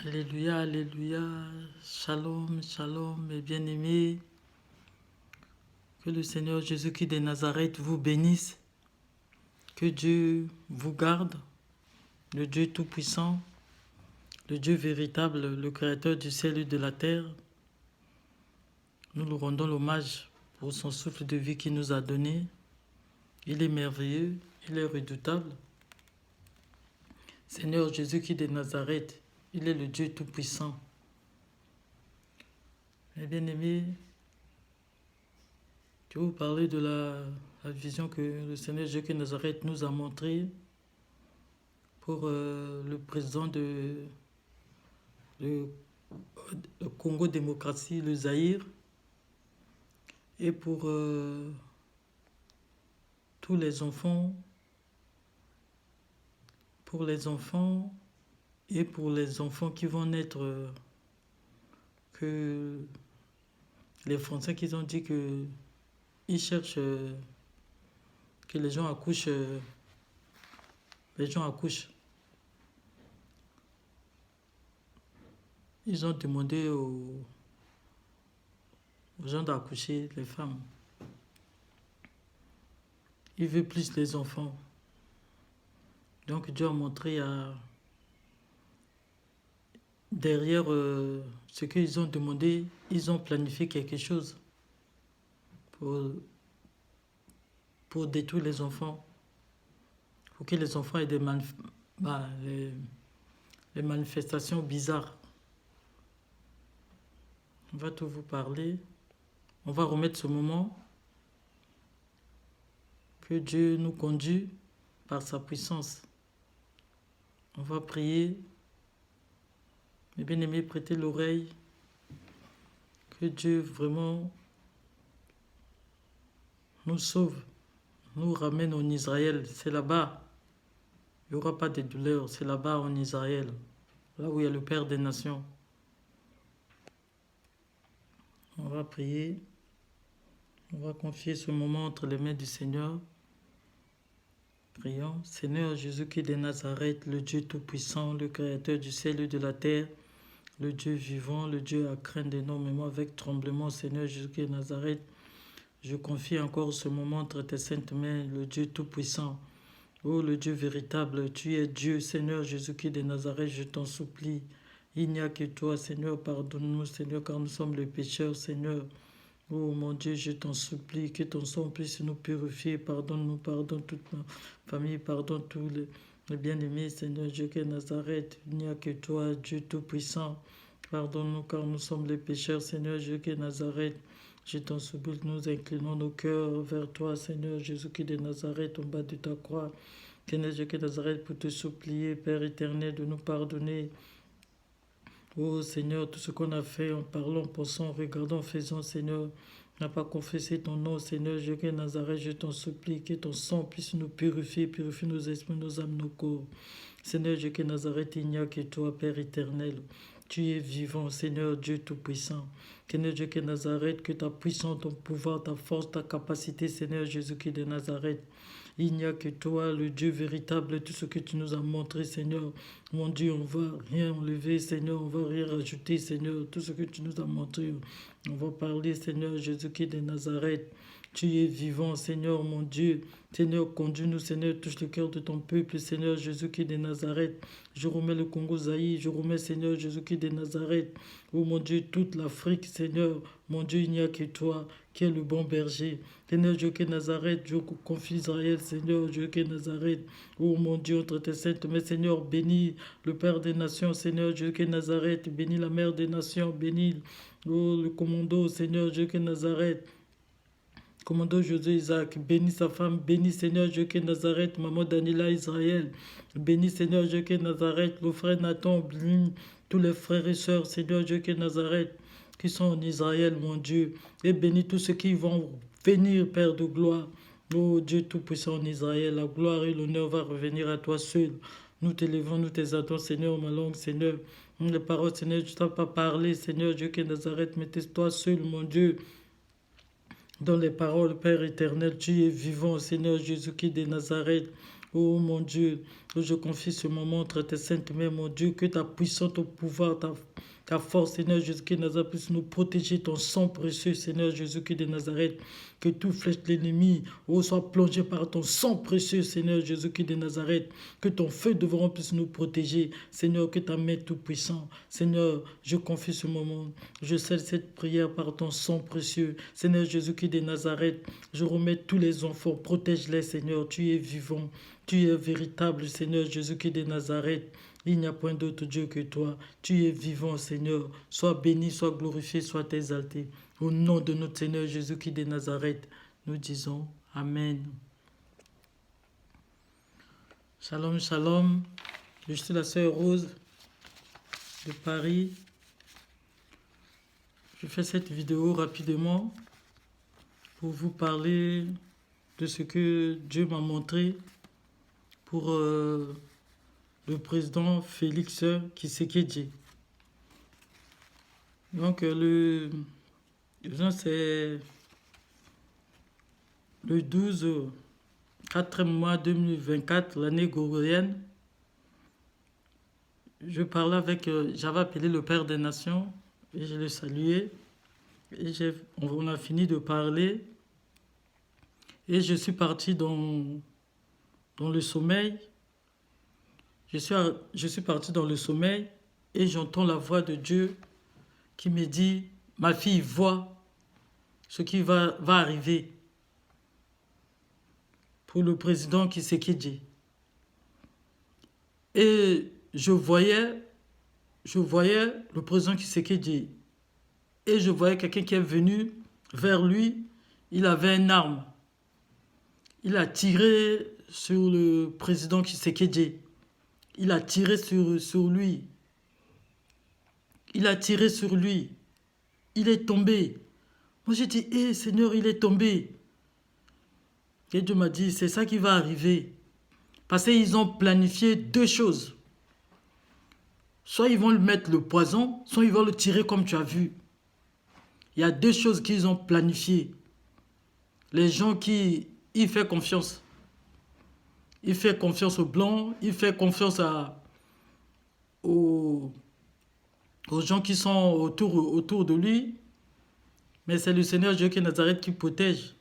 Alléluia, Alléluia, Shalom, Shalom, mes bien-aimés. Que le Seigneur Jésus-Christ de Nazareth vous bénisse. Que Dieu vous garde, le Dieu Tout-Puissant, le Dieu véritable, le Créateur du ciel et de la terre. Nous lui rendons l'hommage pour son souffle de vie qu'il nous a donné. Il est merveilleux, il est redoutable. Seigneur Jésus-Christ de Nazareth, il est le Dieu Tout-Puissant. Mes bien-aimés, je vais vous parler de la vision que le Seigneur Jésus-Christ de Nazareth nous a montrée pour le président de Congo démocratie, le Zaïre, et pour tous les enfants, et pour les enfants qui vont naître, que les Français qui ont dit que ils cherchent que les gens accouchent. Ils ont demandé aux gens d'accoucher, les femmes. Ils veulent plus les enfants. Donc Dieu a montré derrière ce qu'ils ont demandé, ils ont planifié quelque chose pour détruire les enfants. Pour que les enfants aient des les manifestations bizarres. On va tout vous parler. On va remettre ce moment. Que Dieu nous conduit par sa puissance. On va prier. Mes bien-aimés, prêtez l'oreille. Que Dieu vraiment nous sauve, nous ramène en Israël. C'est là-bas. Il n'y aura pas de douleur. C'est là-bas en Israël. Là où il y a le Père des Nations. On va prier. On va confier ce moment entre les mains du Seigneur. Prions. Seigneur Jésus-Christ de Nazareth, le Dieu Tout-Puissant, le Créateur du ciel et de la terre, le Dieu vivant, le Dieu à craindre énormément avec tremblement, Seigneur Jésus-Christ de Nazareth, je confie encore ce moment entre tes saintes mains, le Dieu Tout-Puissant. Oh, le Dieu véritable, tu es Dieu, Seigneur Jésus-Christ de Nazareth, je t'en supplie. Il n'y a que toi, Seigneur, pardonne-nous, Seigneur, car nous sommes les pécheurs, Seigneur. Oh mon Dieu, je t'en supplie, que ton sang puisse nous purifier. Pardonne-nous, pardonne toute ma famille, pardonne tous les bien-aimés, Seigneur Dieu de Nazareth. Il n'y a que toi, Dieu Tout-Puissant. Pardonne-nous, car nous sommes les pécheurs, Seigneur Dieu de Nazareth. Je t'en supplie, nous inclinons nos cœurs vers toi, Seigneur Jésus-Christ de Nazareth, en bas de ta croix. Seigneur Jésus de Nazareth, pour te supplier, Père éternel, de nous pardonner. Oh Seigneur, tout ce qu'on a fait en parlant, en pensant, en regardant, en faisant, Seigneur, n'a pas confessé ton nom, Seigneur Jésus de Nazareth, je t'en supplie, que ton sang puisse nous purifier, purifie nos esprits, nos âmes, nos corps. Seigneur Jésus de Nazareth, il n'y a que toi, Père éternel. Tu es vivant, Seigneur Dieu Tout-Puissant. Seigneur Jésus de Nazareth, que ta puissance, ton pouvoir, ta force, ta capacité, Seigneur Jésus-Christ de Nazareth. Il n'y a que toi, le Dieu véritable, tout ce que tu nous as montré, Seigneur. Mon Dieu, on ne va rien enlever, Seigneur, on ne va rien rajouter, Seigneur. Tout ce que tu nous as montré, on va parler, Seigneur Jésus-Christ de Nazareth. Tu es vivant, Seigneur, mon Dieu. Seigneur, conduis-nous, Seigneur, touche le cœur de ton peuple, Seigneur Jésus-Christ de Nazareth. Je remets le Congo Zaïre, je remets, Seigneur Jésus-Christ de Nazareth. Oh mon Dieu, toute l'Afrique, Seigneur, mon Dieu, il n'y a que toi qui es le bon berger. Seigneur Jésus de Nazareth, je confie Israël, Seigneur Jésus de Nazareth. Oh mon Dieu, entre tes saintes mains, Seigneur, bénis le Père des Nations, Seigneur Jésus de Nazareth. Bénis la Mère des Nations, bénis le commando, Seigneur Jésus de Nazareth. Commandant José Isaac, bénis sa femme, bénis Seigneur Jésus de Nazareth, maman Daniela Israël, bénis Seigneur Jésus de Nazareth, le frère Nathan, bénis tous les frères et sœurs, Seigneur Jésus de Nazareth, qui sont en Israël, mon Dieu, et bénis tous ceux qui vont venir, Père de gloire. Oh Dieu Tout-Puissant en Israël, la gloire et l'honneur va revenir à toi seul. Nous t'élevons, nous t'exaltons, Seigneur, ma langue, Seigneur. Les paroles, Seigneur, tu ne t'as pas parlé, Seigneur Jésus de Nazareth, mais toi seul, mon Dieu. Dans les paroles, Père éternel, tu es vivant, Seigneur Jésus-Christ de Nazareth. Oh mon Dieu, je confie ce moment entre tes saintes mains, mon Dieu, que ta puissance, ton pouvoir, ta force, Seigneur Jésus-Christ de Nazareth, puisse nous protéger, ton sang précieux, Seigneur Jésus-Christ de Nazareth, que tout flèche de l'ennemi soit plongé par ton sang précieux, Seigneur Jésus-Christ de Nazareth, que ton feu devant puisse nous protéger, Seigneur, que ta main tout-puissant, Seigneur, je confie ce moment, je scelle cette prière par ton sang précieux, Seigneur Jésus-Christ de Nazareth, je remets tous les enfants, protège-les, Seigneur, tu es vivant, tu es véritable, Seigneur Jésus-Christ de Nazareth. Il n'y a point d'autre Dieu que toi. Tu es vivant, Seigneur. Sois béni, sois glorifié, sois exalté. Au nom de notre Seigneur Jésus-Christ de Nazareth, nous disons Amen. Shalom, shalom. Je suis la sœur Rose de Paris. Je fais cette vidéo rapidement pour vous parler de ce que Dieu m'a montré pour le président Félix Tshisekedi. Donc c'est le 12 4e mois 2024, l'année grégorienne. Je parlais avec, j'avais appelé le Père des Nations et je le saluais. Et on a fini de parler et je suis parti dans le sommeil. Je suis parti dans le sommeil et j'entends la voix de Dieu qui me dit, ma fille, vois ce qui va arriver pour le président Tshisekedi. Et je voyais le président Tshisekedi et je voyais quelqu'un qui est venu vers lui, il avait une arme. Il a tiré sur le président Tshisekedi. Il a tiré sur lui. Il a tiré sur lui. Il est tombé. Moi j'ai dit, hé Seigneur, il est tombé. Et Dieu m'a dit, c'est ça qui va arriver. Parce qu'ils ont planifié deux choses. Soit ils vont lui mettre le poison, soit ils vont le tirer comme tu as vu. Il y a deux choses qu'ils ont planifiées. Les gens qui y font confiance. Il fait confiance aux Blancs, il fait confiance aux gens qui sont autour de lui. Mais c'est le Seigneur Dieu qui est Nazareth qui protège.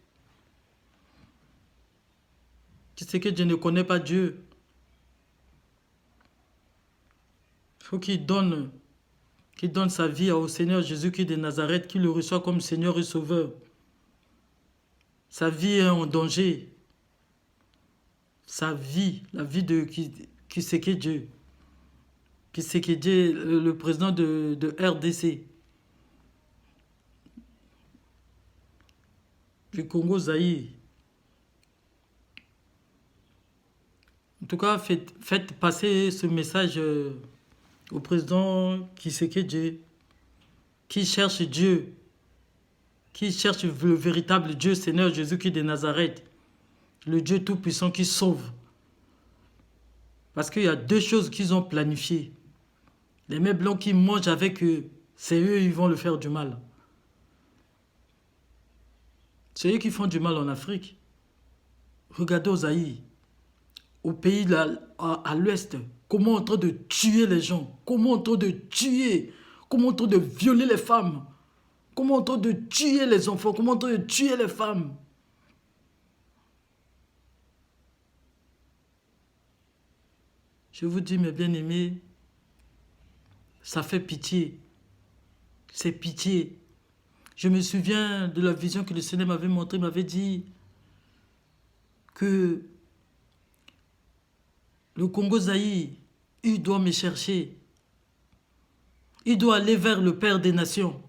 Tu sais que je ne connais pas Dieu. Il faut qu'il donne sa vie au Seigneur Jésus-Christ de Nazareth, qu'il le reçoit comme Seigneur et Sauveur. Sa vie est en danger. Sa vie, la vie de Tshisekedi, le président de RDC, du Congo-Zaïre. En tout cas, faites passer ce message au président Tshisekedi, qui cherche Dieu, qui cherche le véritable Dieu, Seigneur Jésus-Christ de Nazareth, le Dieu tout-puissant qui sauve. Parce qu'il y a deux choses qu'ils ont planifiées. Les mêmes blancs qui mangent avec eux, c'est eux qui vont le faire du mal. C'est eux qui font du mal en Afrique. Regardez aux Zaïre, au pays à l'ouest, comment en train de tuer les gens, comment en train de tuer, comment en train de violer les femmes, comment en train de tuer les enfants, comment en train de tuer les femmes. Je vous dis, mes bien-aimés, ça fait pitié. C'est pitié. Je me souviens de la vision que le Seigneur m'avait montrée, m'avait dit que le Congo-Zaïre, il doit me chercher. Il doit aller vers le Père des Nations.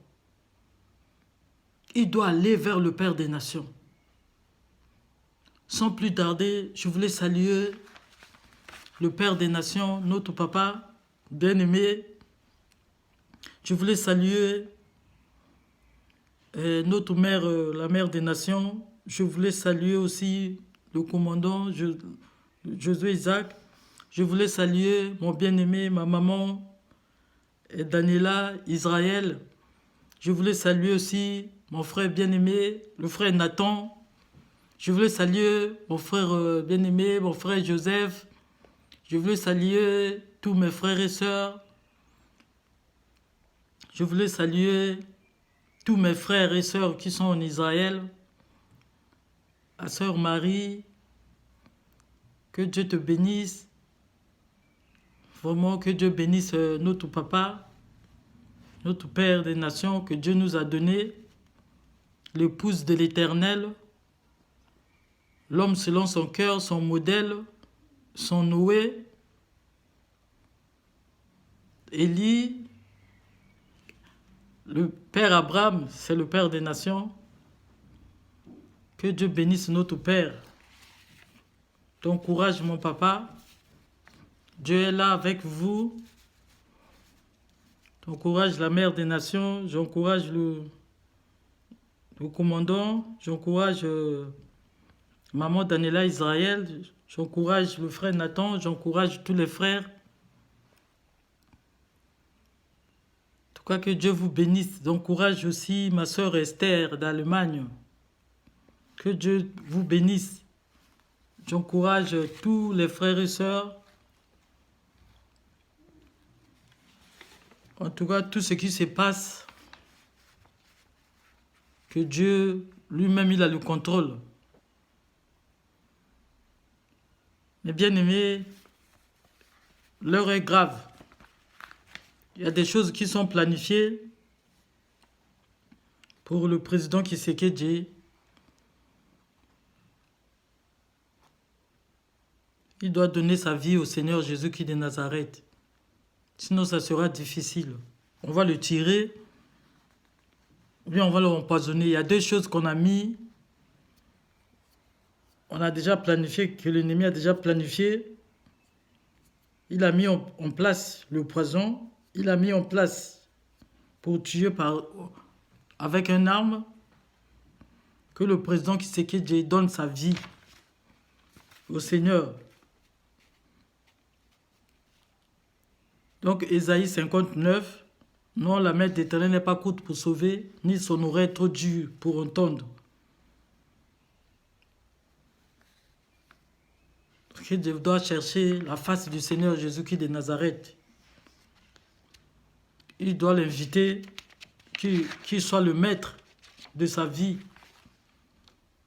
Il doit aller vers le Père des Nations. Sans plus tarder, je voulais saluer le Père des Nations, notre papa bien-aimé. Je voulais saluer notre mère, la mère des Nations. Je voulais saluer aussi le commandant Josué Isaac. Je voulais saluer mon bien-aimé, ma maman, Daniela, Israël. Je voulais saluer aussi mon frère bien-aimé, le frère Nathan. Je voulais saluer mon frère bien-aimé, mon frère Joseph. Je voulais saluer tous mes frères et sœurs. Je voulais saluer tous mes frères et sœurs qui sont en Israël. La sœur Marie, que Dieu te bénisse. Vraiment, que Dieu bénisse notre papa, notre Père des nations, que Dieu nous a donné, l'épouse de l'Éternel, l'homme selon son cœur, son modèle, son Noé, Élie, le Père Abraham, c'est le Père des nations. Que Dieu bénisse notre Père. Ton courage, mon papa. Dieu est là avec vous. J'encourage la mère des nations, j'encourage le commandant, j'encourage maman Daniela Israël, j'encourage le frère Nathan, j'encourage tous les frères. En tout cas, que Dieu vous bénisse. J'encourage aussi ma sœur Esther d'Allemagne. Que Dieu vous bénisse. J'encourage tous les frères et sœurs. En tout cas, tout ce qui se passe, que Dieu lui-même, il a le contrôle. Mais bien aimé, l'heure est grave. Il y a des choses qui sont planifiées pour le président Tshisekedi. Il doit donner sa vie au Seigneur Jésus-Christ de Nazareth. Sinon, ça sera difficile. On va le tirer, ou bien on va le empoisonner. Il y a deux choses qu'on a mis. On a déjà planifié, que l'ennemi a déjà planifié. Il a mis en place le poison. Il a mis en place pour tuer avec une arme, que le président Tshisekedi donne sa vie au Seigneur. Donc, Ésaïe 59, non, la main d'Éternel n'est pas courte pour sauver, ni son oreille trop dure pour entendre. Je dois chercher la face du Seigneur Jésus-Christ de Nazareth. Il doit l'inviter, qu'il soit le maître de sa vie,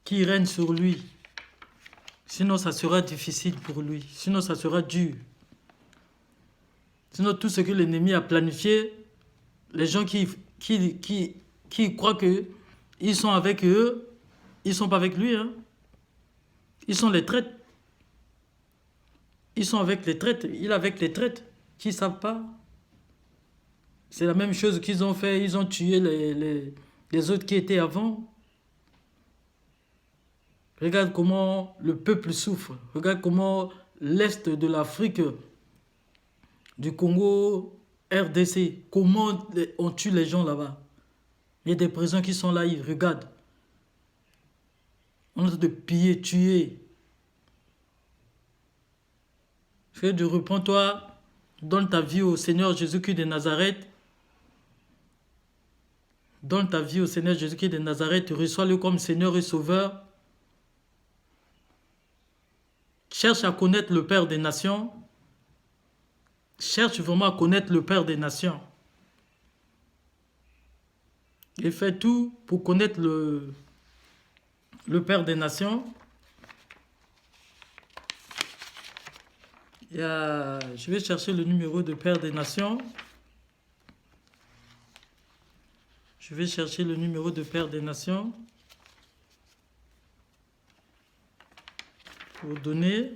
qui règne sur lui. Sinon, ça sera difficile pour lui. Sinon, ça sera dur. Sinon, tout ce que l'ennemi a planifié, les gens qui croient qu'ils sont avec eux, ils ne sont pas avec lui. Hein. Ils sont les traîtres. Ils sont avec les traîtres. Il est avec les traîtres qui ne savent pas. C'est la même chose qu'ils ont fait. Ils ont tué les autres qui étaient avant. Regarde comment le peuple souffre. Regarde comment l'Est de l'Afrique, du Congo, RDC, comment on tue les gens là-bas. Il y a des prisons qui sont là, ils regardent. On est en train de piller, tuer. Frère, repens-toi, donne ta vie au Seigneur Jésus-Christ de Nazareth. Donne ta vie au Seigneur Jésus-Christ de Nazareth, reçois-le comme Seigneur et Sauveur. Cherche à connaître le Père des nations. Cherche vraiment à connaître le Père des nations. Et fais tout pour connaître le Père des nations. Je vais chercher le numéro de Père des nations. Je vais chercher le numéro de Père des nations. Pour donner.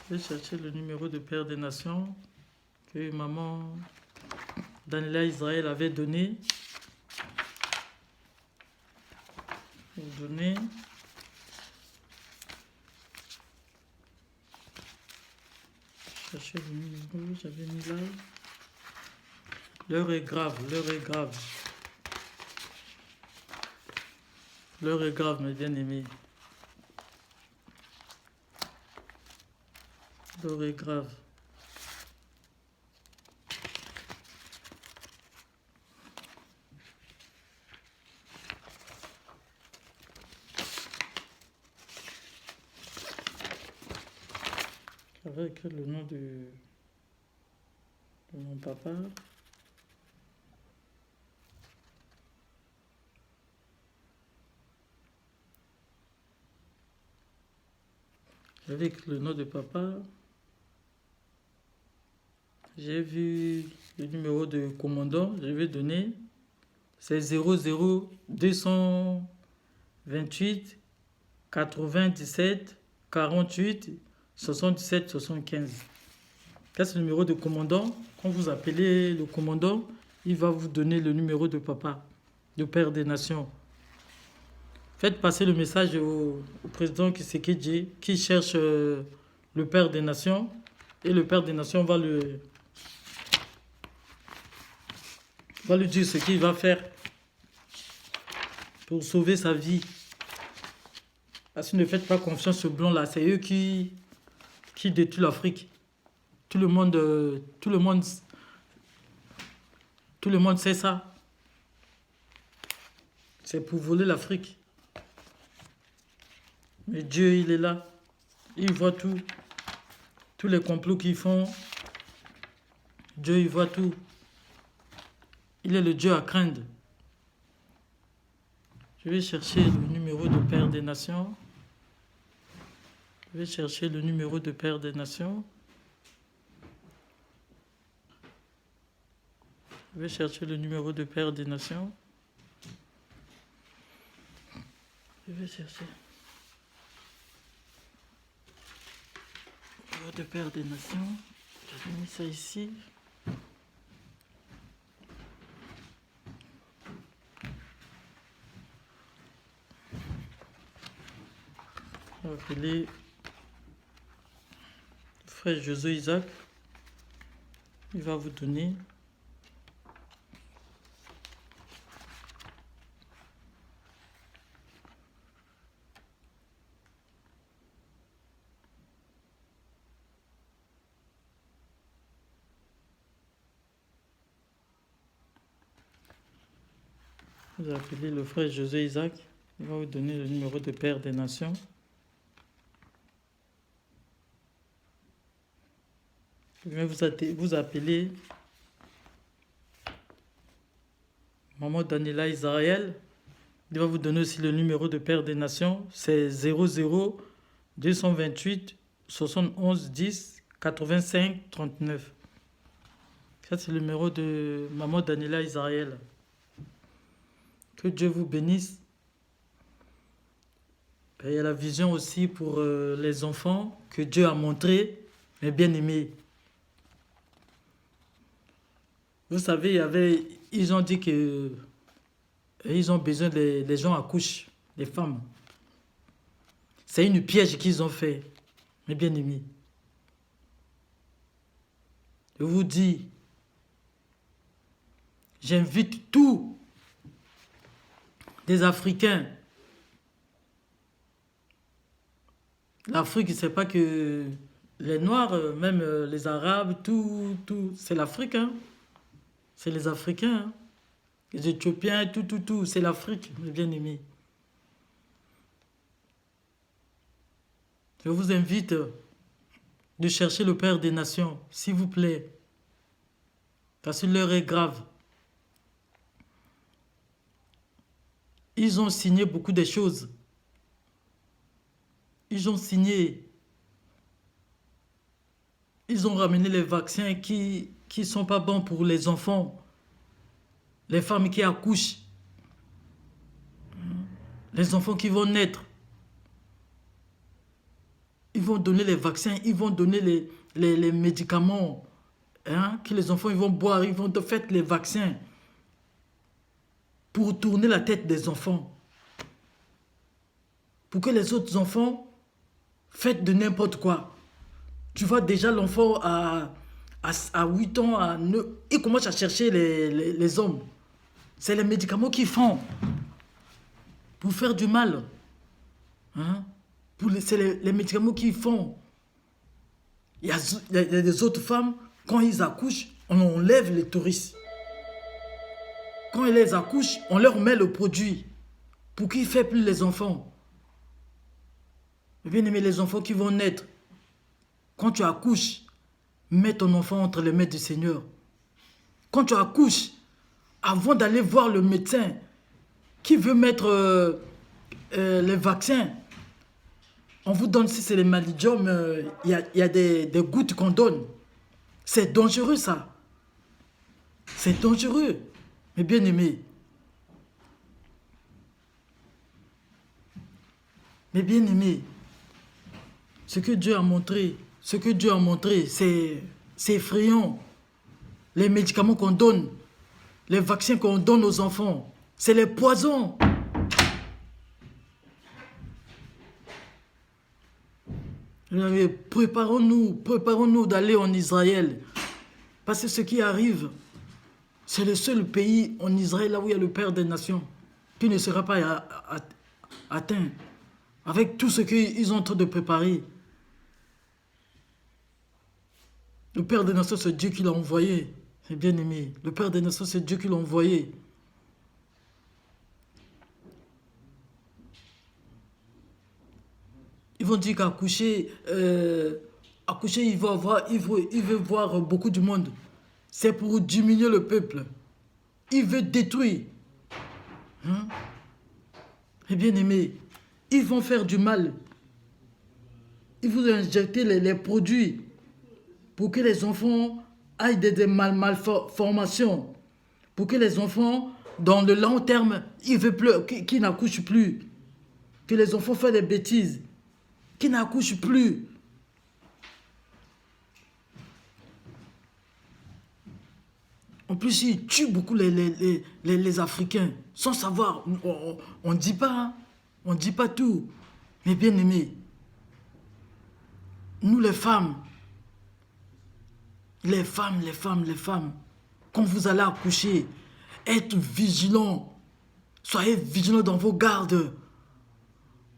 Je vais chercher le numéro de Père des nations que maman Daniela Israël avait donné. Pour donner. Chercher le numéro, j'avais mis là. L'heure est grave, l'heure est grave. L'heure est grave, mes bien-aimés. L'heure est grave. J'avais écrit le nom de mon papa. J'avais écrit le nom de papa. J'ai vu le numéro de commandant. Je vais donner. C'est 00228 97 48 77 75. Ça, c'est le numéro de commandant. Quand vous appelez le commandant, il va vous donner le numéro de papa, de Père des Nations. Faites passer le message au président Tshisekedi qui cherche le Père des Nations. Et le Père des Nations va lui dire ce qu'il va faire pour sauver sa vie. Parce que ne faites pas confiance aux blancs là. C'est eux qui détruisent l'Afrique. Tout le monde sait ça. C'est pour voler l'Afrique. Mais Dieu, il est là. Il voit tout. Tous les complots qu'ils font. Dieu, il voit tout. Il est le Dieu à craindre. Je vais chercher le numéro de Père des Nations. Je vais chercher le numéro de Père des Nations. Je vais chercher le numéro de Père des Nations. Je vais chercher le numéro de Père des Nations. J'ai mis ça ici. On va appeler frère Josué Isaac. Il va vous donner. Vous appelez le frère Josué Isaac. Il va vous donner le numéro de Père des Nations. Je vais vous appeler Maman Daniela Israël. Il va vous donner aussi le numéro de Père des Nations. C'est 00 228 71 10 85 39. Ça, c'est le numéro de Maman Daniela Israël. Que Dieu vous bénisse. Et il y a la vision aussi pour les enfants que Dieu a montré, mes bien-aimés. Vous savez, ils ont dit que ils ont besoin les gens accouchent, les femmes. C'est une piège qu'ils ont fait, mes bien-aimés. Je vous dis, j'invite tous les Africains. L'Afrique, c'est pas que les Noirs, même les Arabes, tout, c'est l'Afrique, hein. C'est les Africains, hein. Les Éthiopiens, tout, c'est l'Afrique, mes bien-aimés. Je vous invite de chercher le Père des Nations, s'il vous plaît. Parce que l'heure est grave. Ils ont signé beaucoup de choses. Ils ont signé. Ils ont ramené les vaccins qui ne sont pas bons pour les enfants. Les femmes qui accouchent. Les enfants qui vont naître. Ils vont donner les vaccins, ils vont donner les médicaments. Hein, que les enfants ils vont boire, ils vont te faire les vaccins. Pour tourner la tête des enfants. Pour que les autres enfants fassent de n'importe quoi. Tu vois déjà l'enfant à 8 ans, à 9, il commence à chercher les hommes. C'est les médicaments qu'ils font. Pour faire du mal. Hein? C'est les médicaments qu'ils font. Il y a des autres femmes, quand ils accouchent, on enlève les touristes. Quand ils les accouchent, on leur met le produit pour qu'ils ne fassent plus les enfants. Bien aimé, les enfants qui vont naître, quand Quand tu accouches, mets ton enfant entre les mains du Seigneur. Quand tu accouches, avant d'aller voir le médecin qui veut mettre les vaccins, on vous donne, si c'est les malidium, il y a des gouttes qu'on donne. C'est dangereux ça. C'est dangereux. Mais bien aimé. Mais bien aimé. Ce que Dieu a montré, c'est effrayant. Les médicaments qu'on donne, les vaccins qu'on donne aux enfants, c'est les poisons. Préparons-nous d'aller en Israël. Parce que ce qui arrive, c'est le seul pays en Israël, là où il y a le Père des Nations, qui ne sera pas atteint. Avec tout ce qu'ils sont en train de préparer. Le Père des Nations, c'est Dieu qui l'a envoyé. C'est bien aimé. Le Père des Nations, c'est Dieu qui l'a envoyé. Ils vont dire qu'accoucher, il veut voir beaucoup de monde. C'est pour diminuer le peuple. Il veut détruire. Hein? Et bien aimé, ils vont faire du mal. Ils vont injecter les produits pour que les enfants aillent des malformations. Pour que les enfants, dans le long terme, ils veulent plus, qui n'accouchent plus. Que les enfants fassent des bêtises. Qui n'accouchent plus. En plus, ils tuent beaucoup les Africains. Sans savoir. On ne dit pas. Hein? On ne dit pas tout. Mais bien aimé. Nous les femmes. Quand vous allez accoucher, êtes vigilants. Soyez vigilants dans vos gardes.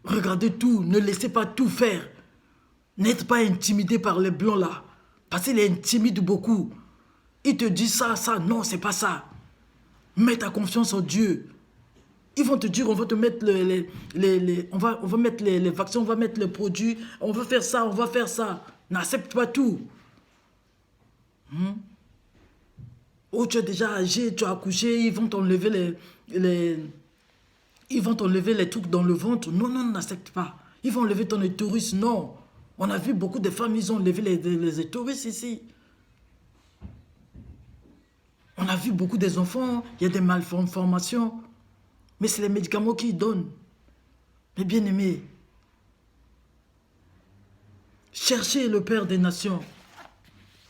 Regardez tout, ne laissez pas tout faire. N'êtes pas intimidés par les blancs là. Parce qu'ils intimident beaucoup. Ils te disent ça, non, c'est pas ça. Mets ta confiance en Dieu. Ils vont te dire, on va te mettre on va mettre les vaccins, on va mettre les produits, on va faire ça, on va faire ça. N'accepte pas tout. Oh, tu es déjà âgé, tu as accouché, ils vont t'enlever ils vont t'enlever les trucs dans le ventre. Non, n'accepte pas. Ils vont enlever ton utérus. Non. On a vu beaucoup de femmes, ils ont enlevé les utérus ici. On a vu beaucoup des enfants, il y a des malformations. Mais c'est les médicaments qui donnent. Mais bien aimé, cherchez le Père des Nations.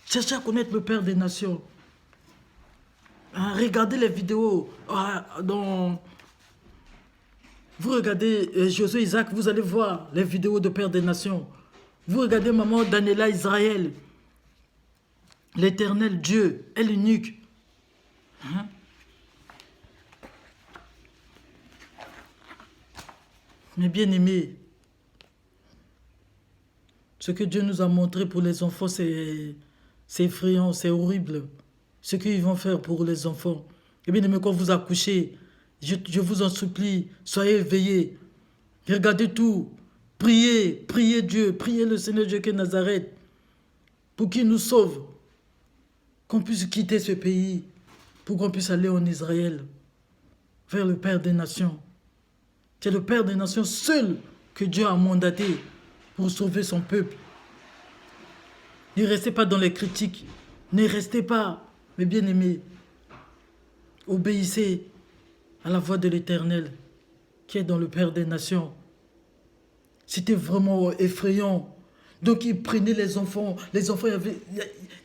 Cherchez à connaître le Père des Nations. Regardez les vidéos Vous regardez Josué Isaac, vous allez voir les vidéos de Père des Nations. Vous regardez maman Daniela Israël. L'éternel Dieu est l'unique. Mais bien aimé, ce que Dieu nous a montré pour les enfants, c'est effrayant, c'est horrible. Ce qu'ils vont faire pour les enfants. Et bien aimé, quand vous accouchez, je vous en supplie, soyez éveillés. Regardez tout. Priez Dieu, priez le Seigneur Dieu qui est Nazareth pour qu'il nous sauve. Qu'on puisse quitter ce pays, pour qu'on puisse aller en Israël, vers le Père des Nations. C'est le Père des Nations seul que Dieu a mandaté pour sauver son peuple. Ne restez pas dans les critiques. Ne restez pas, mes bien-aimés. Obéissez à la voix de l'Éternel qui est dans le Père des Nations. C'était vraiment effrayant. Donc ils prenaient les enfants. Les enfants,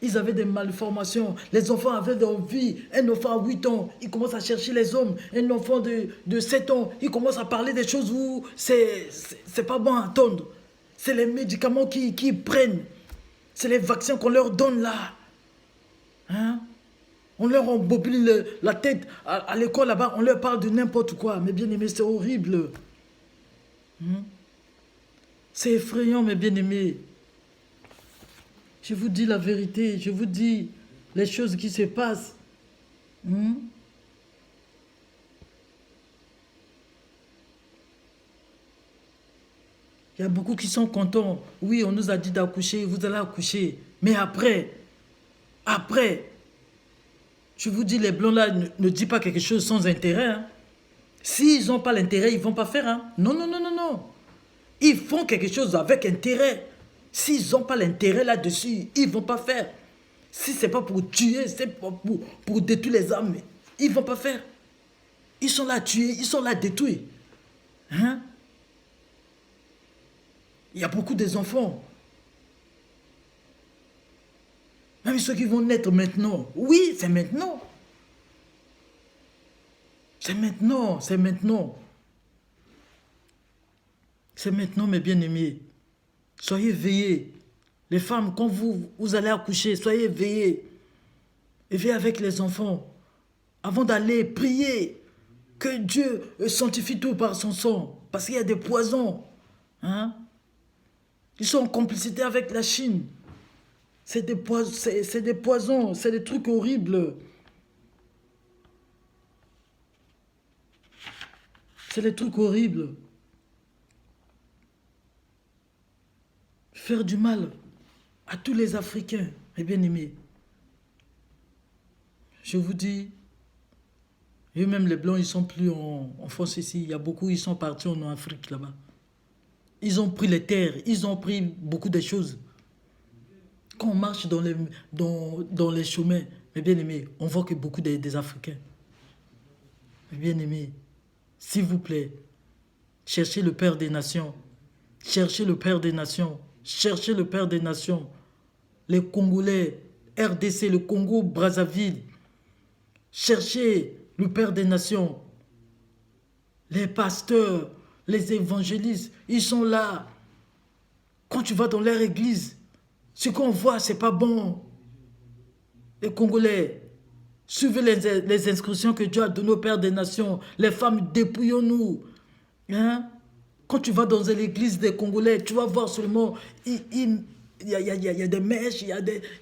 ils avaient des malformations. Les enfants avaient envie. Un enfant à 8 ans, il commence à chercher les hommes. Un enfant de 7 ans, il commence à parler des choses où c'est pas bon à entendre. C'est les médicaments qu'ils prennent. C'est les vaccins qu'on leur donne là. Hein? On leur embobine la tête. À l'école là-bas, on leur parle de n'importe quoi. Mais bien aimé, c'est horrible. C'est effrayant, mes bien-aimés. Je vous dis la vérité. Je vous dis les choses qui se passent. Il y a beaucoup qui sont contents. Oui, on nous a dit d'accoucher, vous allez accoucher. Mais après, je vous dis, les blancs là ne disent pas quelque chose sans intérêt. Hein. S'ils n'ont pas l'intérêt, ils ne vont pas faire. Hein. Non, non, non, non, non. Ils font quelque chose avec intérêt. S'ils n'ont pas l'intérêt là-dessus, ils ne vont pas faire. Si ce n'est pas pour tuer, c'est pour détruire les âmes, ils ne vont pas faire. Ils sont là à tuer, ils sont là à détruire. Hein? Il y a beaucoup des enfants. Même ceux qui vont naître maintenant. Oui, c'est maintenant. C'est maintenant, c'est maintenant. C'est maintenant, mes bien-aimés. Soyez veillés. Les femmes, quand vous allez accoucher, soyez veillés. Et veillez avec les enfants. Avant d'aller prier, que Dieu sanctifie tout par son sang. Parce qu'il y a des poisons. Hein? Ils sont en complicité avec la Chine. C'est des poisons, c'est des trucs horribles. C'est des trucs horribles. Faire du mal à tous les Africains, mes bien-aimés. Je vous dis, et même les Blancs, ils sont plus en France ici. Il y a beaucoup, ils sont partis en Afrique là-bas. Ils ont pris les terres, ils ont pris beaucoup de choses. Quand on marche dans les chemins, mes bien-aimés, on voit que beaucoup des Africains. Mes bien-aimés, s'il vous plaît, cherchez le Père des Nations. Cherchez le Père des Nations. Cherchez le Père des Nations. Les Congolais, RDC, le Congo, Brazzaville. Cherchez le Père des Nations. Les pasteurs, les évangélistes, ils sont là. Quand tu vas dans leur église, ce qu'on voit, c'est pas bon. Les Congolais, suivez les instructions que Dieu a données au Père des Nations. Les femmes, dépouillons-nous. Hein? Quand tu vas dans l'église des Congolais, tu vas voir seulement, il y a des mèches,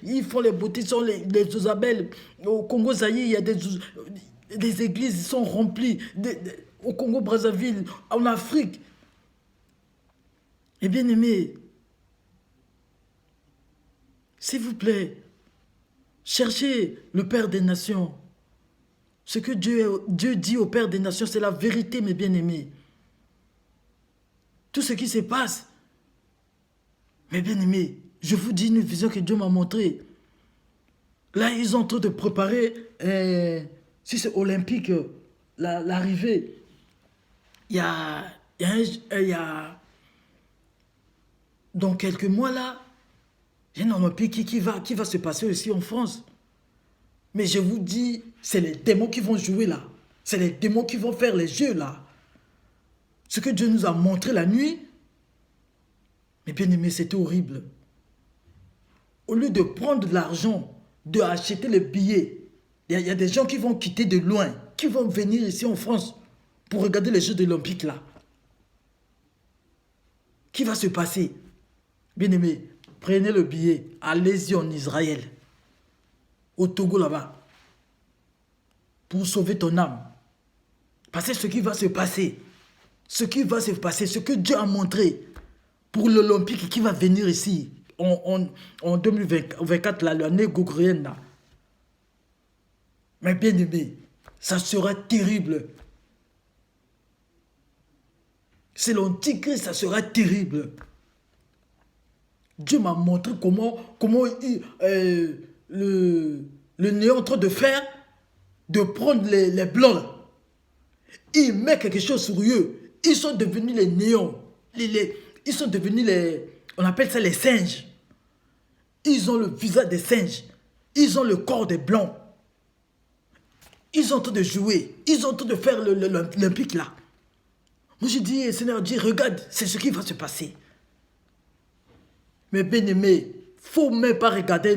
ils font les boutiques, sont les Isabelles. Au Congo Zaïre, il y a des églises, ils sont remplies. Au Congo Brazzaville, en Afrique. Et bien aimé, s'il vous plaît, cherchez le Père des Nations. Ce que Dieu dit au Père des Nations, c'est la vérité, mes bien-aimés. Tout ce qui se passe, mes bien-aimés, je vous dis une vision que Dieu m'a montrée. Là, ils sont en train de préparer, si c'est olympique, l'arrivée. Il y a dans quelques mois là, il y a un olympique qui va se passer aussi en France. Mais je vous dis, c'est les démons qui vont jouer là. C'est les démons qui vont faire les jeux là. Ce que Dieu nous a montré la nuit, mais bien aimé, c'était horrible. Au lieu de prendre de l'argent, d'acheter les billets, il y a des gens qui vont quitter de loin, qui vont venir ici en France pour regarder les Jeux olympiques là. Qui va se passer? Bien aimé, prenez le billet, allez-y en Israël, au Togo là-bas, pour sauver ton âme. Parce que ce qui va se passer, ce que Dieu a montré pour l'Olympique qui va venir ici en 2024, l'année grégoirienne là. Mais bien aimé, ça sera terrible. C'est l'Antichrist, ça sera terrible. Dieu m'a montré comment le néant est en train de faire, de prendre les blancs là. Il met quelque chose sur eux. Ils sont devenus les néants. Ils sont devenus on appelle ça les singes. Ils ont le visage des singes. Ils ont le corps des blancs. Ils sont en train de jouer. Ils sont en train de faire l'Olympique là. Moi je dis, Seigneur, dis, regarde, c'est ce qui va se passer. Mais bien aimé, il ne faut même pas regarder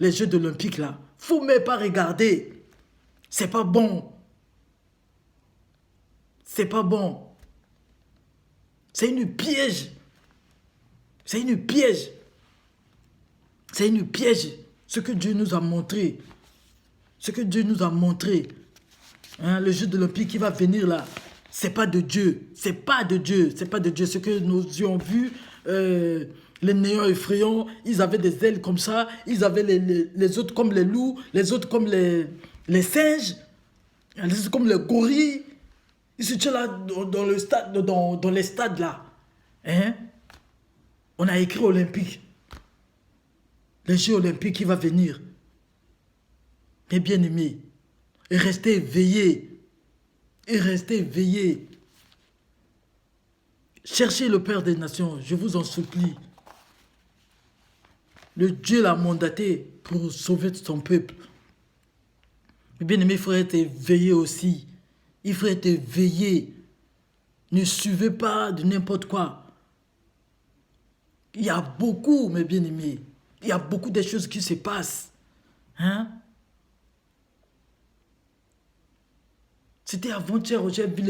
les Jeux olympiques là. Il ne faut même pas regarder. C'est pas bon. C'est pas bon. C'est une piège. C'est une piège. C'est une piège. Ce que Dieu nous a montré. Ce que Dieu nous a montré. Hein, le Jeu olympique qui va venir là. c'est pas de Dieu. C'est pas de Dieu. C'est pas de Dieu. Ce que nous yeux ont vu, les néants effrayants, ils avaient des ailes comme ça. Ils avaient les autres comme les loups, les autres comme les singes, les autres comme les gorilles. Ils se tiennent là dans le stade, dans les stades là. Hein? On a écrit olympique. Les Jeux olympiques qui va venir. Mes bien-aimés, et restez éveillés. Et restez éveillés. Cherchez le Père des Nations, je vous en supplie. Le Dieu l'a mandaté pour sauver son peuple. Mes bien-aimés, il faut être éveillé aussi. Il faut être éveillé. Ne suivez pas de n'importe quoi. Il y a beaucoup, mes bien-aimés. Il y a beaucoup de choses qui se passent. Hein? C'était avant-hier, j'ai vu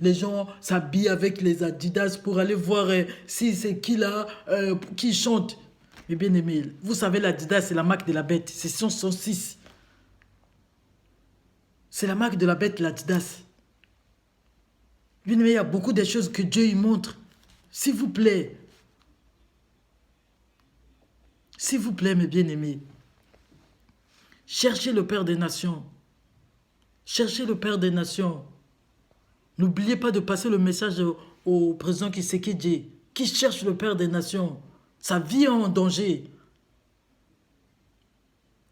les gens s'habiller avec les Adidas pour aller voir si c'est qui là, qui chante. Mais bien aimé, vous savez l'Adidas c'est la marque de la bête, c'est 106. C'est la marque de la bête l'Adidas. Bien aimé, il y a beaucoup de choses que Dieu y montre. S'il vous plaît. S'il vous plaît mes bien-aimés. Cherchez le Père des Nations. Cherchez le Père des Nations. N'oubliez pas de passer le message au président Tshisekedi, qui cherche le Père des Nations. Sa vie est en danger.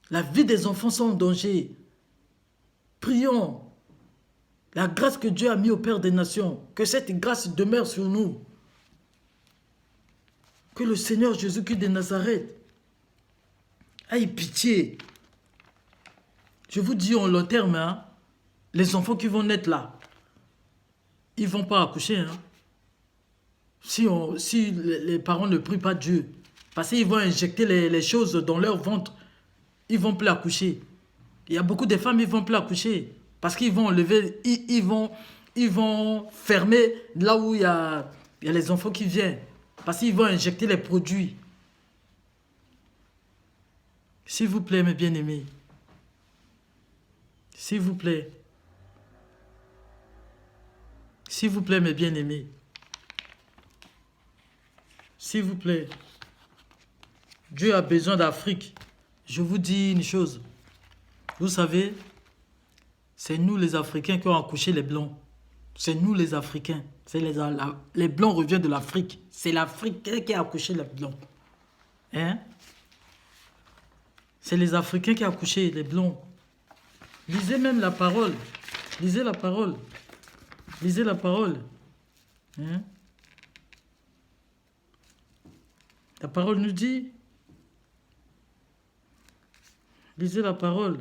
La vie des enfants sont en danger. Prions. La grâce que Dieu a mise au Père des Nations, que cette grâce demeure sur nous. Que le Seigneur Jésus-Christ de Nazareth ait pitié. Je vous dis en long terme, hein, les enfants qui vont naître là, ils ne vont pas accoucher. Hein. Si les parents ne prient pas Dieu, parce qu'ils vont injecter les choses dans leur ventre, ils ne vont plus accoucher. Il y a beaucoup de femmes, ils ne vont plus accoucher. Parce qu'ils vont enlever, ils vont fermer là où il y a les enfants qui viennent. Parce qu'ils vont injecter les produits. S'il vous plaît, mes bien-aimés. S'il vous plaît. S'il vous plaît, mes bien-aimés. S'il vous plaît. Dieu a besoin d'Afrique. Je vous dis une chose. Vous savez, c'est nous les Africains qui avons accouché les Blancs. C'est nous les Africains. Les Blancs reviennent de l'Afrique. C'est l'Afrique qui a accouché les Blancs. Hein? C'est les Africains qui ont accouché les Blancs. Lisez même la parole. Lisez la parole. Lisez la parole. Hein? La parole nous dit. Lisez la parole.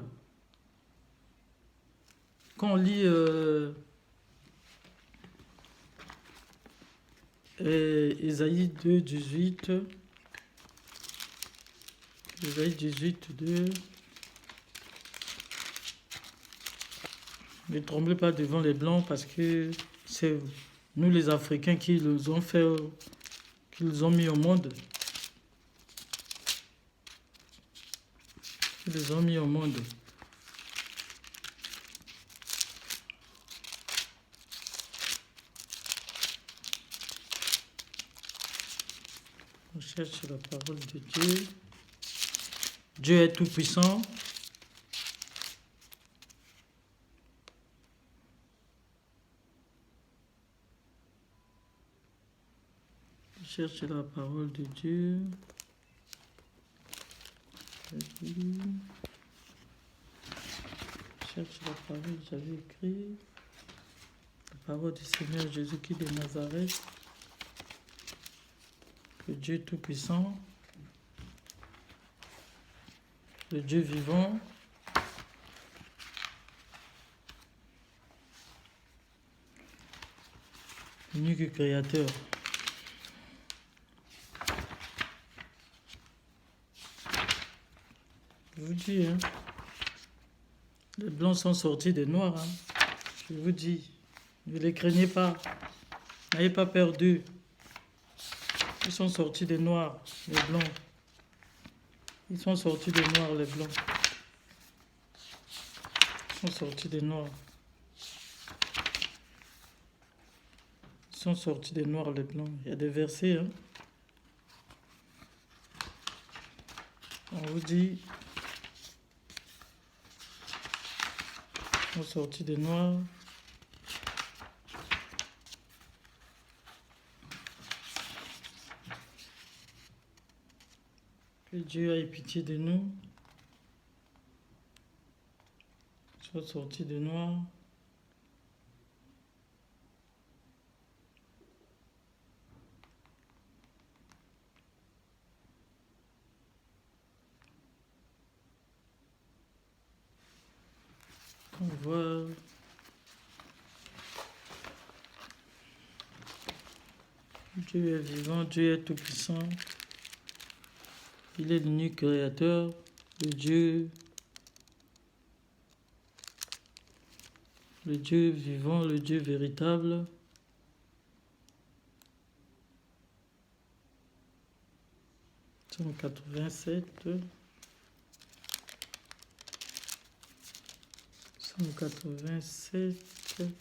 Quand on lit Ésaïe 2, 18. Ésaïe 18, 2. Ne tremblez pas devant les Blancs parce que c'est nous les Africains qui les ont fait, qui les ont mis au monde. Qui les ont mis au monde. On cherche la parole de Dieu. Dieu est tout puissant. Cherche la parole de Dieu. Cherche la parole, j'avais écrit. La parole du Seigneur Jésus-Christ de Nazareth. Le Dieu tout-puissant. Le Dieu vivant. Unique créateur. Je vous dis, hein, les Blancs sont sortis des Noirs. Hein. Je vous dis, ne les craignez pas. N'ayez pas peur d'eux. Ils sont sortis des Noirs, les Blancs. Ils sont sortis des Noirs, les Blancs. Ils sont sortis des Noirs. sont sortis des noirs, les blancs. Il y a des versets. Hein. On vous dit, ils sont sortis des noirs. Que Dieu ait pitié de nous. Ils sont sortis des noirs. On voit Dieu est vivant, Dieu est tout-puissant. Il est l'unique créateur, le Dieu vivant, le Dieu véritable. Psaume 87. Psaume 87,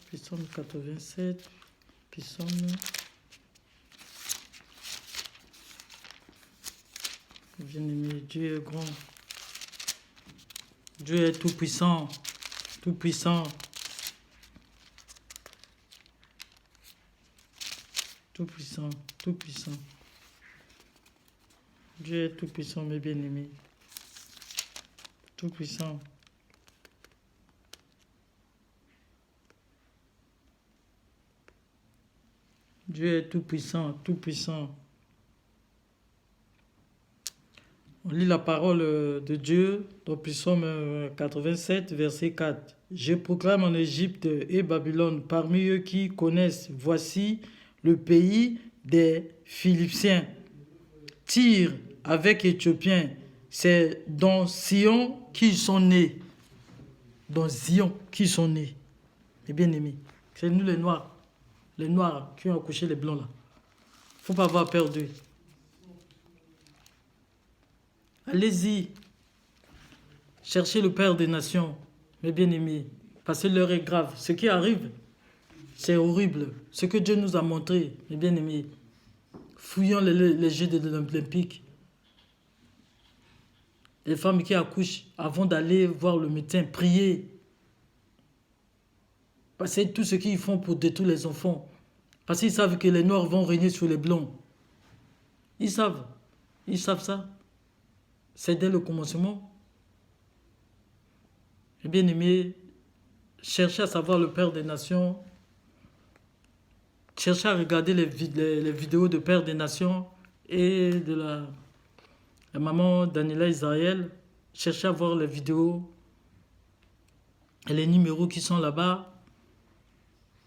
puis Psaume 87, puis Psaume... Bien-aimé, Dieu est grand. Dieu est tout-puissant, tout-puissant. Tout-puissant, tout-puissant. Dieu est tout-puissant, mes bien-aimés. Tout-puissant. Dieu est tout-puissant, tout-puissant. On lit la parole de Dieu dans Psaume 87, verset 4. « Je proclame en Égypte et Babylone, parmi eux qui connaissent, voici le pays des Philistins. Tyr avec Éthiopiens, c'est dans Sion qu'ils sont nés. » Dans Zion qu'ils sont nés. Les bien-aimés, c'est nous les Noirs. Les Noirs qui ont accouché les Blancs là. Il ne faut pas avoir peur d'eux. Allez-y, cherchez le Père des Nations, mes bien-aimés, parce que l'heure est grave. Ce qui arrive, c'est horrible. Ce que Dieu nous a montré, mes bien-aimés, fouillons les Jeux de l'Olympique. Les femmes qui accouchent, avant d'aller voir le médecin, prier. Parce que tout ce qu'ils font pour détruire les enfants. Parce qu'ils savent que les Noirs vont régner sur les Blancs. Ils savent ça. C'est dès le commencement. Et bien aimé, cherchez à savoir le Père des Nations. Cherchez à regarder les vidéos de Père des Nations et de la maman Daniela Israël. Cherchez à voir les vidéos et les numéros qui sont là-bas.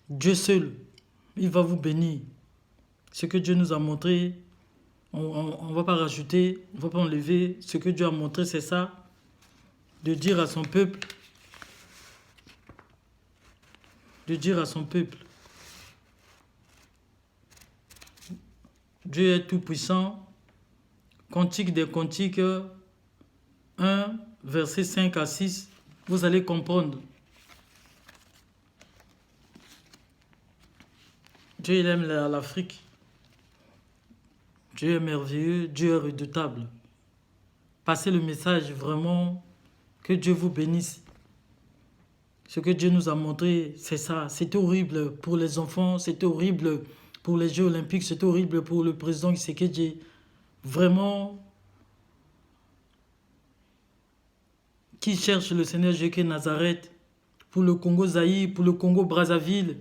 Dieu seul, il va vous bénir. Ce que Dieu nous a montré, on ne va pas rajouter, on ne va pas enlever. Ce que Dieu a montré, c'est ça. De dire à son peuple. Dieu est tout puissant. Cantique des Cantiques 1, verset 5 à 6. Vous allez comprendre. Dieu il aime l'Afrique. Dieu est merveilleux, Dieu est redoutable. Passez le message vraiment, que Dieu vous bénisse. Ce que Dieu nous a montré, c'est ça. C'était horrible pour les enfants, c'était horrible pour les Jeux Olympiques, c'était horrible pour le président Tshisekedi. Vraiment, qui cherche le Seigneur Jésus Nazareth, pour le Congo Zaïre, pour le Congo Brazzaville.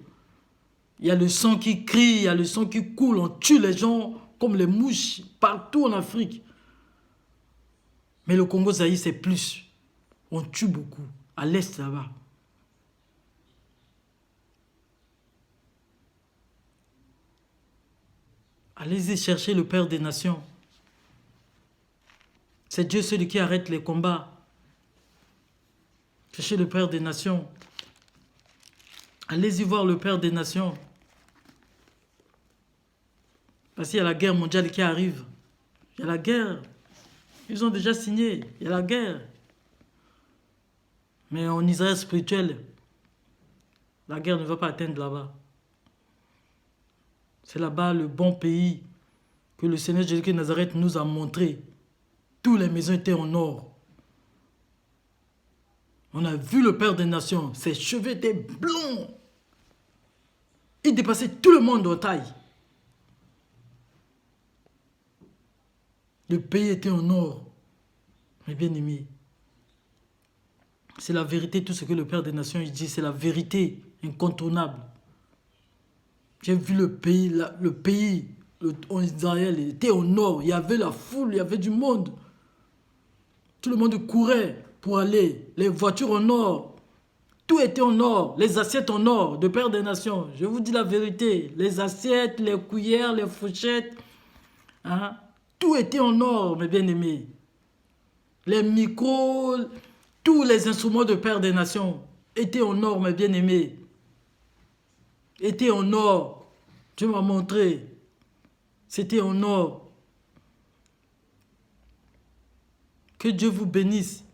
Il y a le sang qui crie, il y a le sang qui coule, on tue les gens comme les mouches partout en Afrique. Mais le Congo Zaïre, c'est plus. On tue beaucoup, à l'est là-bas. Allez-y chercher le Père des Nations. C'est Dieu celui qui arrête les combats. Cherchez le Père des Nations. Allez-y voir le Père des Nations. Parce qu'il y a la guerre mondiale qui arrive. Il y a la guerre. Ils ont déjà signé. Il y a la guerre. Mais en Israël spirituel, la guerre ne va pas atteindre là-bas. C'est là-bas le bon pays que le Seigneur Jésus de Nazareth nous a montré. Toutes les maisons étaient en or. On a vu le Père des Nations. Ses cheveux étaient blonds. Il dépassait tout le monde en taille. Le pays était en or. Mes bien-aimés, c'est la vérité, tout ce que le Père des Nations dit, c'est la vérité incontournable. J'ai vu le pays, en Israël, il était au nord, il y avait la foule, il y avait du monde. Tout le monde courait pour aller, les voitures en or, tout était en or, les assiettes en or, de Père des Nations. Je vous dis la vérité, les assiettes, les cuillères, les fourchettes, hein, tout était en or, mes bien-aimés. Les micros, tous les instruments de Père des Nations étaient en or, mes bien-aimés. Étaient en or. Dieu m'a montré. C'était en or. Que Dieu vous bénisse.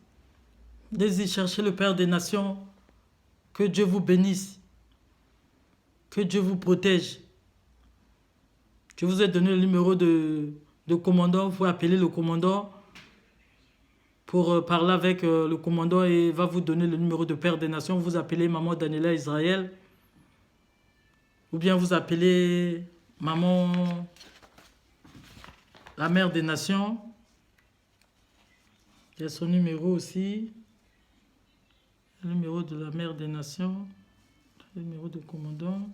Allez-y chercher le Père des Nations. Que Dieu vous bénisse. Que Dieu vous protège. Je vous ai donné le numéro de commandant. Vous pouvez appeler le commandant pour parler avec le commandant et il va vous donner le numéro de Père des Nations. Vous appelez Maman Daniela Israël. Ou bien vous appelez Maman la Mère des Nations. Il y a son numéro aussi. Le numéro de la Mère des Nations. Le numéro de commandant.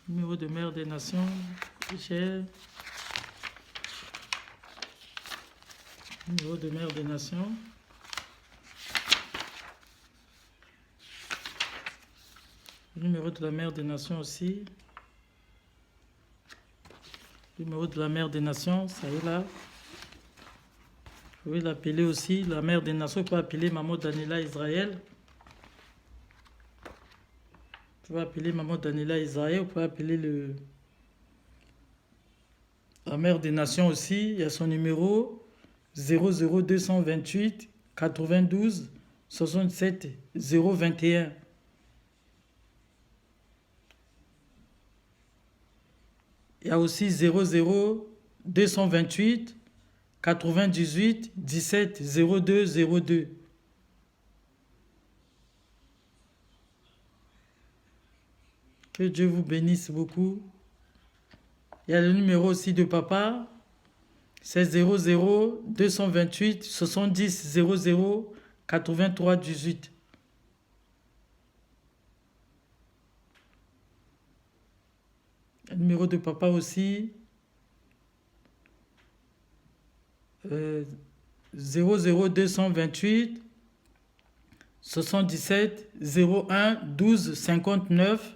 Le numéro de Mère des Nations. J'ai le numéro de Mère des Nations. Le numéro de la Mère des Nations aussi. Le numéro de la Mère des Nations, ça est là. Vous pouvez l'appeler aussi, la Mère des Nations. Vous pouvez appeler Maman Daniela Israël. Vous pouvez appeler Maman Daniela Israël. Vous pouvez appeler la Mère des Nations aussi. Il y a son numéro 00228 92 67 021. Il y a aussi 00228 98 17 02 02. Que Dieu vous bénisse beaucoup. Il y a le numéro aussi de papa. C'est 00228 70 00 83 18. Le numéro de papa aussi. 00228 77 01 12 59.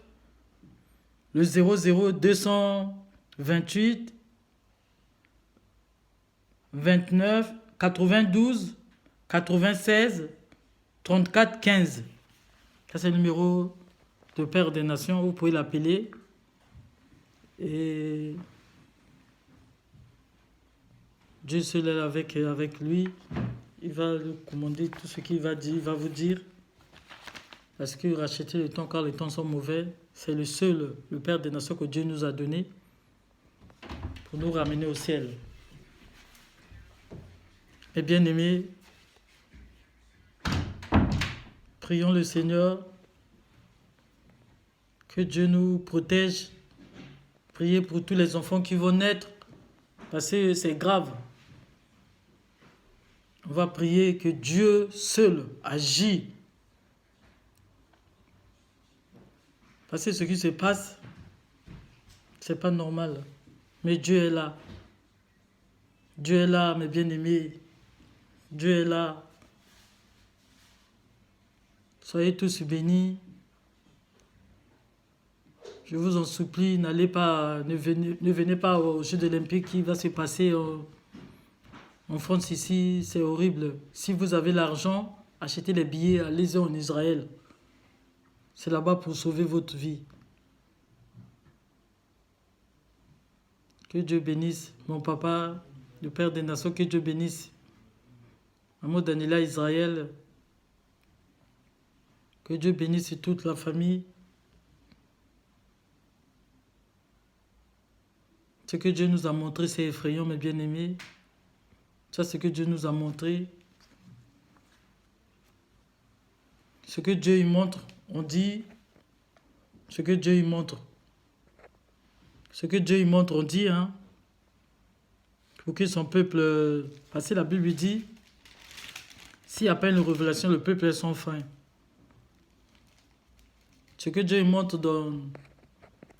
Le 00228 29 92 96 34 15. Ça, c'est le numéro de Père des Nations. Vous pouvez l'appeler. Et Dieu seul est avec lui. Il va lui commander tout ce qu'il va dire, il va vous dire. Parce que racheter le temps, car les temps sont mauvais, c'est le seul, le Père des Nations que Dieu nous a donné pour nous ramener au ciel. Et bien-aimés, prions le Seigneur que Dieu nous protège. Priez pour tous les enfants qui vont naître, parce que c'est grave. On va prier que Dieu seul agit. Parce que ce qui se passe, c'est pas normal. Mais Dieu est là. Dieu est là, mes bien-aimés. Dieu est là. Soyez tous bénis. Je vous en supplie, ne venez pas aux Jeux olympiques qui va se passer en France ici. C'est horrible. Si vous avez l'argent, achetez les billets, allez-y en Israël. C'est là-bas pour sauver votre vie. Que Dieu bénisse mon papa, le Père des Nations, que Dieu bénisse Maman Daniela Israël. Que Dieu bénisse toute la famille. Ce que Dieu nous a montré, c'est effrayant, mes bien-aimés. Ça, c'est ce que Dieu nous a montré. Ce que Dieu y montre, on dit, ce que Dieu y montre. Ce que Dieu y montre, on dit, hein, pour que son peuple... Parce que la Bible dit, s'il n'y a pas une révélation, le peuple est sans fin. Ce que Dieu y montre dans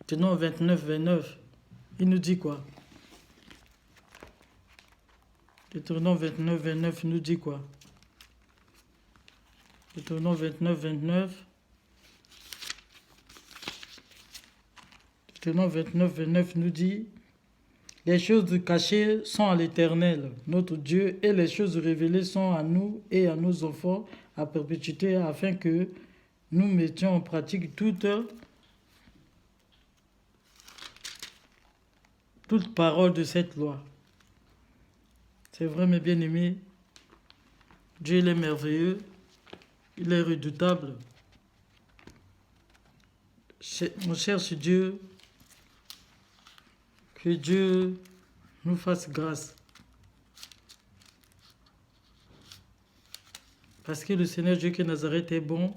Deutéronome 29, 29, il nous dit quoi? Deutéronome 29, 29, il nous dit quoi? Deutéronome 29, 29. Deutéronome 29, 29 nous dit: les choses cachées sont à l'Éternel, notre Dieu, et les choses révélées sont à nous et à nos enfants à perpétuité, afin que nous mettions en pratique toute parole de cette loi. C'est vrai, mes bien-aimés, Dieu il est merveilleux, il est redoutable. On cherche Dieu, que Dieu nous fasse grâce. Parce que le Seigneur Dieu qui est Nazareth est bon.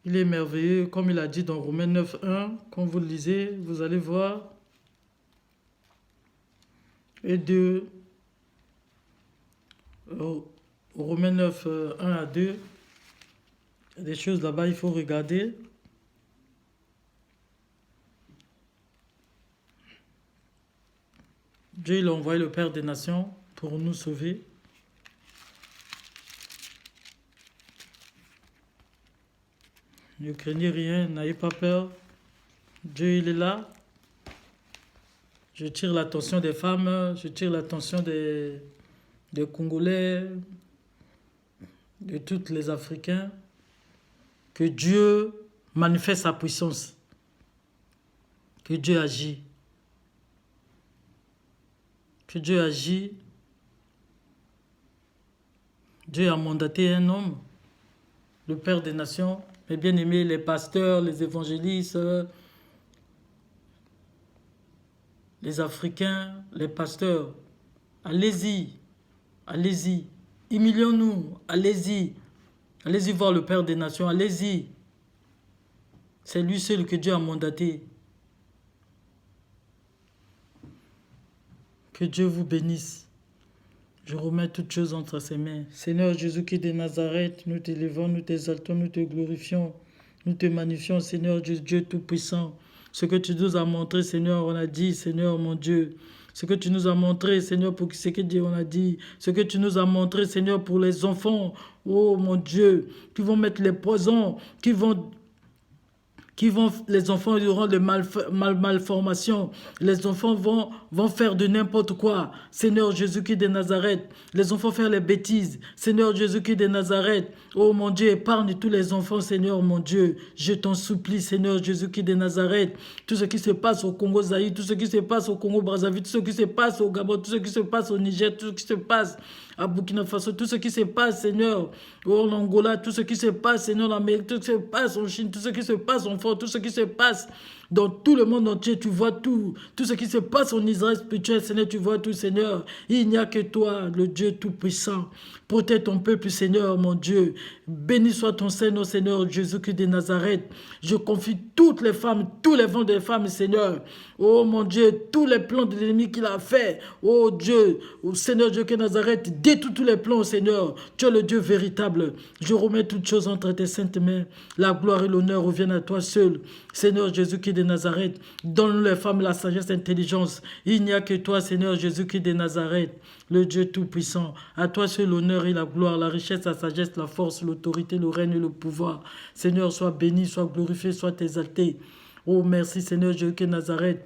Il est merveilleux, comme il a dit dans Romains 9, 1. Quand vous le lisez, vous allez voir. Et 2. Romains 9, 1 à 2. Il y a des choses là-bas, il faut regarder. Dieu il a envoyé le Père des Nations pour nous sauver. Ne craignez rien, n'ayez pas peur. Dieu il est là. Je tire l'attention des femmes, je tire l'attention des Congolais, de tous les Africains. Que Dieu manifeste sa puissance. Que Dieu agit. Que Dieu agit. Dieu a mandaté un homme, le Père des Nations, mes bien-aimés, les pasteurs, les évangélistes, les Africains, les pasteurs. Allez-y, allez-y, humilions-nous, allez-y. Allez-y voir le Père des Nations, allez-y. C'est lui seul que Dieu a mandaté. Que Dieu vous bénisse. Je remets toutes choses entre ses mains. Seigneur Jésus-Christ de Nazareth, nous t'élevons, nous t'exaltons, nous te glorifions, nous te magnifions, Seigneur Dieu Tout-Puissant. Ce que tu nous as montré, Seigneur, on a dit, Seigneur mon Dieu. Ce que tu nous as montré, Seigneur, pour ce que Dieu on a dit. Ce que tu nous as montré, Seigneur, pour les enfants. Oh mon Dieu, qui vont mettre les poisons, les enfants auront des malformations. Les enfants vont faire de n'importe quoi. Seigneur Jésus-Christ de Nazareth, les enfants faire les bêtises. Seigneur Jésus-Christ de Nazareth, oh mon Dieu, épargne tous les enfants, Seigneur mon Dieu. Je t'en supplie, Seigneur Jésus-Christ de Nazareth. Tout ce qui se passe au Congo-Zaïre, tout ce qui se passe au Congo-Brazzaville, tout ce qui se passe au Gabon, tout ce qui se passe au Niger, tout ce qui se passe à Burkina Faso, tout ce qui se passe, Seigneur, en Angola, tout ce qui se passe, Seigneur, en Amérique, tout ce qui se passe en Chine, tout ce qui se passe en France, tout ce qui se passe dans tout le monde entier, tu vois tout. Tout ce qui se passe en Israël spirituel, Seigneur, tu vois tout, Seigneur. Il n'y a que toi, le Dieu Tout-Puissant. Protège ton peuple, Seigneur, mon Dieu. Béni soit ton Seigneur, Seigneur Jésus-Christ de Nazareth. Je confie toutes les femmes, tous les vents des femmes, Seigneur. Oh mon Dieu, tous les plans de l'ennemi qu'il a fait. Oh Dieu, oh Seigneur Dieu de Nazareth, détruis tous les plans, Seigneur. Tu es le Dieu véritable. Je remets toutes choses entre tes saintes mains. La gloire et l'honneur reviennent à toi seul. Seigneur Jésus-Christ de Nazareth, donne-nous les femmes la sagesse et l'intelligence. Il n'y a que toi, Seigneur Jésus-Christ de Nazareth, le Dieu Tout-Puissant. À toi seul l'honneur et la gloire, la richesse, la sagesse, la force, l'autorité, le règne et le pouvoir. Seigneur, sois béni, sois glorifié, sois exalté. Oh, merci Seigneur Jésus-Christ de Nazareth.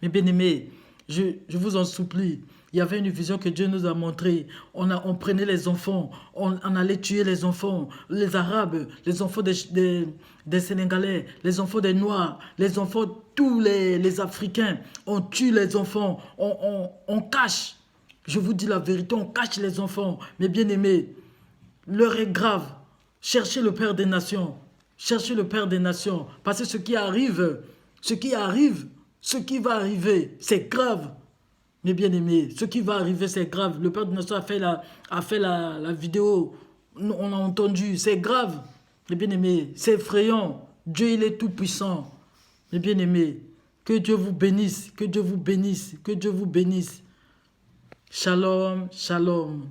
Mes bien-aimés, je vous en supplie. Il y avait une vision que Dieu nous a montrée. On prenait les enfants, on allait tuer les enfants, les Arabes, les enfants des Sénégalais, les enfants des Noirs, les enfants, tous les Africains. On tue les enfants, on cache. Je vous dis la vérité, on cache les enfants. Mes bien-aimés, l'heure est grave. Cherchez le Père des Nations. Cherchez le Père des Nations. Parce que ce qui arrive Ce qui arrive, ce qui va arriver, c'est grave. Mes bien-aimés, ce qui va arriver, c'est grave. Le Père de Nation a fait la vidéo. On a entendu, c'est grave. Mes bien-aimés, c'est effrayant. Dieu, il est tout puissant. Mes bien-aimés, que Dieu vous bénisse, que Dieu vous bénisse, que Dieu vous bénisse. Shalom, shalom.